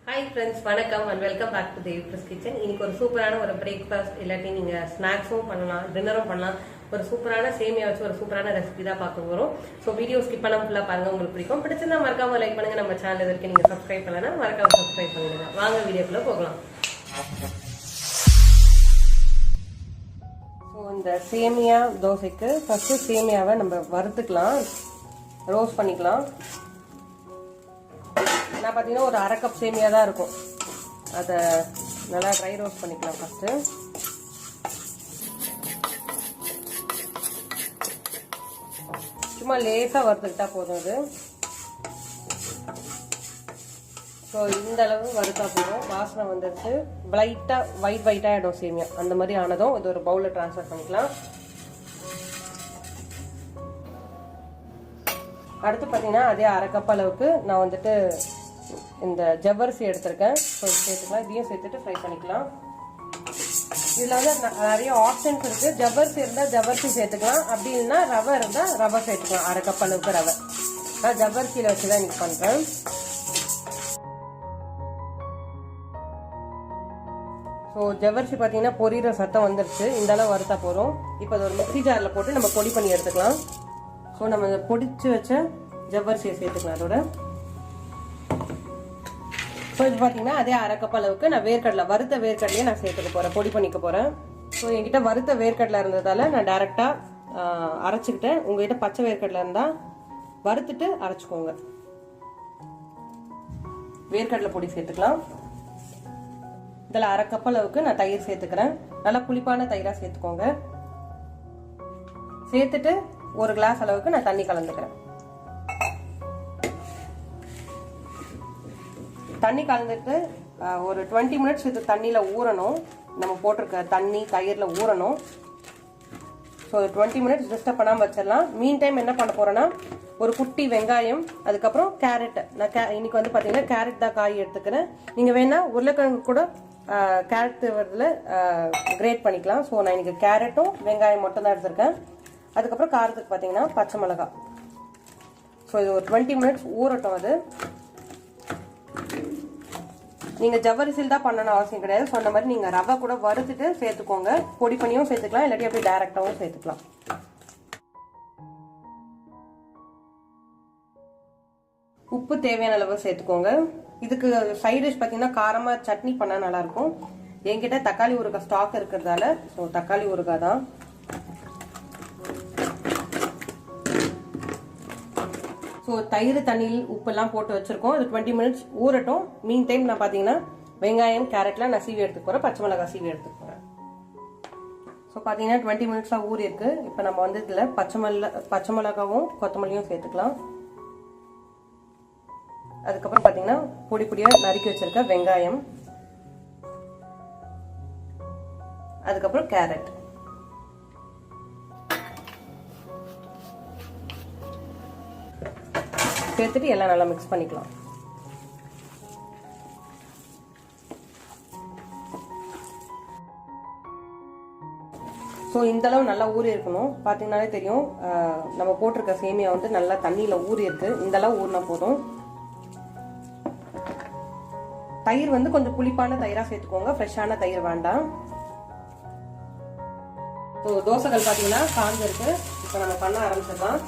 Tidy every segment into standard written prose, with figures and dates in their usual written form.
Hi friends, வணக்கம் and welcome back to Devi plus kitchen. இன்னைக்கு ஒரு சூப்பரான ஒரு பிரேக்ஃபாஸ்ட் இல்லாட்டி நீங்கள் ஸ்நாக்ஸும் பண்ணலாம், டின்னரும் பண்ணலாம். ஒரு சூப்பரான சேமியா வச்சு ஒரு சூப்பரான ரெசிபி தான் பார்க்க போகிறோம். ஸோ வீடியோ ஸ்கிப் பண்ண ஃபுல்லாக பாருங்க, உங்களுக்கு பிடிக்கும். பிடிச்சிருந்தா மறக்காம லைக் பண்ணுங்க. நம்ம சேனல் இருக்கு, நீங்கள் சப்ஸ்கிரைப் பண்ணலாம், மறக்காம சப்ஸ்கிரைப் பண்ணுங்க. வாங்க வீடியோக்குள்ள போகலாம். ஸோ இந்த சேமியா தோசைக்கு ஃபர்ஸ்ட் சேமியாவை நம்ம வறுத்துக்கலாம், ரோஸ்ட் பண்ணிக்கலாம். நான் பார்த்தீங்கன்னா ஒரு அரை கப் சேமியா தான் இருக்கும், அதை நல்லா ட்ரை ரோஸ்ட் பண்ணிக்கலாம். ஃபர்ஸ்ட் சும்மா லேசாக வறுத்துக்கிட்டா போதும் அது. ஸோ இந்த அளவு வறுத்தா போதும். வாசனை வந்துருச்சு, லைட்டாக ஒயிட் ஆகிடும் சேமியா. அந்த மாதிரி ஆனதும் இது ஒரு பவுலில் ட்ரான்ஸ்ஃபர் பண்ணிக்கலாம். அடுத்து பார்த்தீங்கன்னா அதே அரை கப் அளவுக்கு நான் வந்துட்டு இந்த ஜவ்வரிசி எடுத்திருக்கேன். ஸோ சேர்த்துக்கலாம், இதையும் சேர்த்துட்டு ஃப்ரை பண்ணிக்கலாம். இதில் வந்து நிறைய ஆப்ஷன்ஸ் இருக்குது. ஜவ்வரிசி இருந்தால் ஜவ்வரிசி சேர்த்துக்கலாம், அப்படி இல்லைன்னா ரவை இருந்தால் ரவை சேர்த்துக்கலாம். அரை கப் அளவுக்கு ரவை. நான் ஜவ்வரிசியில் வச்சு தான் இன்னைக்கு பண்ணுறேன். ஸோ ஜவ்வரிசி பார்த்தீங்கன்னா பொரியிற சத்தம் வந்துருச்சு. இந்த அளவு வறுத்தா போகிறோம். இப்போ அது ஒரு மிக்ஸி ஜாரில் போட்டு நம்ம பொடி பண்ணி எடுத்துக்கலாம். ஸோ நம்ம பொடிச்சு வச்ச ஜவ்வரிசியை சேர்த்துக்கலாம் அதோட. ஸோ இது பார்த்தீங்கன்னா அதே அரை கப் அளவுக்கு நான் வேர்க்கடலை, வறுத்த வேர்க்கடலையே நான் சேர்த்துக்க போகிறேன், பொடி பண்ணிக்க போகிறேன். ஸோ என்கிட்ட வறுத்த வேர்க்கடலை இருந்ததால நான் டைரெக்டாக அரைச்சிக்கிட்டேன். உங்ககிட்ட பச்சை வேர்க்கடலை இருந்தால் வறுத்துட்டு அரைச்சிக்கோங்க. வேர்க்கடலை பொடி சேர்த்துக்கலாம். இதில் அரை கப் அளவுக்கு நான் தயிர் சேர்த்துக்கிறேன். நல்லா புளிப்பான தயிராக சேர்த்துக்கோங்க. சேர்த்துட்டு ஒரு கிளாஸ் அளவுக்கு நான் தண்ணி கலந்துக்கிறேன். தண்ணி கலந்துட்டு ஒரு 20 மினிட்ஸ் இது தண்ணியில் ஊறணும். நம்ம போட்டிருக்க தண்ணி தயிரில் ஊறணும். ஸோ 20 மினிட்ஸ் டிஸ்டர்ப் பண்ணாமல் வச்சிடலாம். மீன் டைம் என்ன பண்ண போகிறேன்னா ஒரு குட்டி வெங்காயம், அதுக்கப்புறம் கேரட். நான் இன்னைக்கு வந்து பார்த்தீங்கன்னா கேரட் தான் காய் எடுத்துக்கிறேன். நீங்கள் வேணா உருளைக்கிழங்கு கூட கேரட் தேவையில் கிரேட் பண்ணிக்கலாம். ஸோ நான் இன்னைக்கு கேரட்டும் வெங்காயம் மட்டும் தான் எடுத்திருக்கேன். அதுக்கப்புறம் காரத்துக்கு பார்த்தீங்கன்னா பச்சை மிளகாய். ஸோ இது ஒரு 20 மினிட்ஸ் ஊறட்டும். அது நீங்கள் ஜவ்வரிசியில் தான் பண்ணணும் அவசியம் கிடையாது. சொன்ன மாதிரி நீங்கள் ரவை கூட வறுத்துட்டு சேர்த்துக்கோங்க. பொடி பண்ணியும் சேர்த்துக்கலாம், இல்லாட்டி அப்படியே டைரெக்டாகவும் சேர்த்துக்கலாம். உப்பு தேவையான அளவு சேர்த்துக்கோங்க. இதுக்கு சைட் டிஷ் பார்த்தீங்கன்னா காரமாக சட்னி பண்ணால் நல்லாயிருக்கும். என்கிட்ட தக்காளி ஊறுகாய் ஸ்டாக் இருக்கிறதால ஸோ தக்காளி ஊறுகாய் தான். ஸோ தயிர் தண்ணியில் உப்பெல்லாம் போட்டு வச்சுருக்கோம். அது 20 மினிட்ஸ் ஊறட்டும். மீன் டைம் நான் பார்த்தீங்கன்னா வெங்காயம் கேரட்லாம் நான் சீவி எடுத்துக்க போகிறேன், பச்சை மிளகாய் சீவி எடுத்துக்க போகிறேன். ஸோ பார்த்தீங்கன்னா 20 மினிட்ஸாக ஊறி இருக்கு. இப்போ நம்ம வந்து இதில் பச்சை மிளகாவும் கொத்தமல்லியும் சேர்த்துக்கலாம். அதுக்கப்புறம் பார்த்தீங்கன்னா பொடி பொடியாக நறுக்கி வச்சிருக்க வெங்காயம், அதுக்கப்புறம் கேரட், சேர்த்துட்டு எல்லாம் நல்லா மிக்ஸ் பண்ணிக்கலாம். ஸோ இந்த அளவு நல்லா ஊறி இருக்கணும். பார்த்தீங்கன்னாலே தெரியும் நம்ம போட்டிருக்க சேமியா வந்து நல்லா தண்ணியில் ஊறி இருக்கு. இந்த அளவு ஊறினா போதும். தயிர் வந்து கொஞ்சம் புளிப்பான தயிராக சேர்த்துக்கோங்க, ஃப்ரெஷ்ஷான தயிர் வேண்டாம். ஸோ தோசைகள் பார்த்தீங்கன்னா காஞ்சிருக்கு. இப்போ நம்ம பண்ண ஆரம்பிச்சிடலாம்.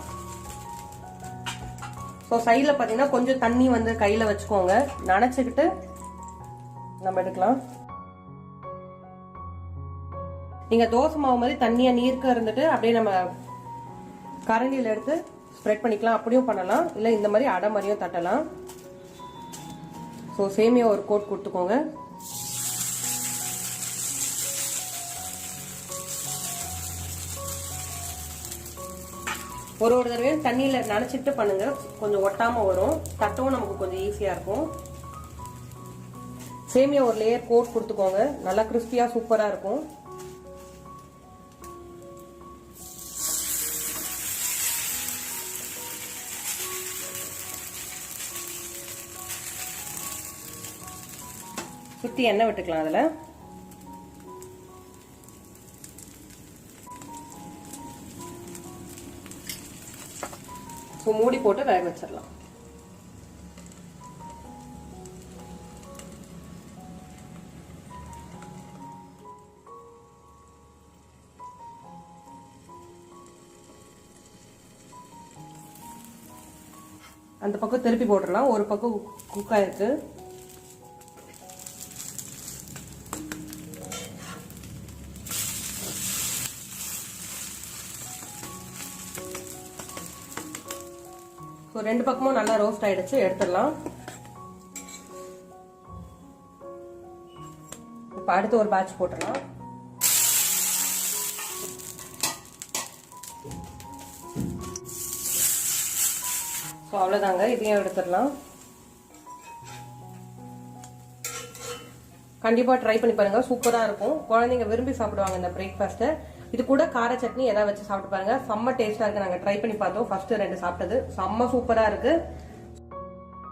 ஸோ சைடில் பார்த்தீங்கன்னா கொஞ்சம் தண்ணி வந்து கையில் வச்சுக்கோங்க, நனைச்சிக்கிட்டு நம்ம எடுக்கலாம். நீங்கள் தோசை மாவு மாதிரி தண்ணியாக நீர்க்க இருந்துட்டு அப்படியே நம்ம கரண்டியில் எடுத்து ஸ்ப்ரெட் பண்ணிக்கலாம். அப்படியும் பண்ணலாம், இல்லை இந்த மாதிரி அடை மாதிரியும் தட்டலாம். ஸோ சேமியா ஒரு கோட் கொடுத்துக்கோங்க. ஒரு தடவையும் தண்ணியில் நனைச்சிட்டு பண்ணுங்க, கொஞ்சம் ஒட்டாம வரும். தட்டவும் நமக்கு கொஞ்சம் ஈஸியா இருக்கும். சேமியா ஒரு லேயர் கோட் கொடுத்துக்கோங்க, நல்லா கிறிஸ்பியா சூப்பரா இருக்கும். சுத்தி எண்ணெய் விட்டுக்கலாம் அதுல. மூடி போட்டு வேக வச்சிடலாம். அந்த பக்கம் திருப்பி போட்டுடலாம். ஒரு பக்கம் குக் ஆயிருக்கு. ஸோ 2 பக்கமும் நல்லா ரோஸ்ட் ஆயிடுச்சு, எடுத்துடலாம். இப்போ அடுத்து ஒரு பேட்ச் போட்டுடலாம். ஸோ அவ்வளோதாங்க, இதையும் எடுத்துடலாம். கண்டிப்பாக ட்ரை பண்ணி பாருங்க, சூப்பராக இருக்கும். குழந்தைங்க விரும்பி சாப்பிடுவாங்க இந்த பிரேக்ஃபாஸ்ட்டை. இது கூட கார சட்னி ஏதாவது வச்சு சாப்பிட்டு பாருங்க, செம்ம டேஸ்ட்டாக இருக்குது. நாங்கள் ட்ரை பண்ணி பார்த்தோம், ஃபர்ஸ்ட்டு 2 சாப்பிட்டது செம்ம சூப்பராக இருக்குது.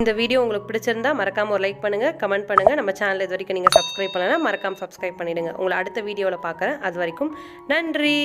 இந்த வீடியோ உங்களுக்கு பிடிச்சிருந்தா மறக்காமல் ஒரு லைக் பண்ணுங்கள், கமெண்ட் பண்ணுங்கள். நம்ம சேனல் இது வரைக்கும் நீங்கள் சப்ஸ்கிரைப் பண்ணலாம், மறக்காமல் சப்ஸ்கிரைப் பண்ணிவிடுங்க. உங்களை அடுத்த வீடியோவில் பார்க்குறேன். அது வரைக்கும் நன்றி.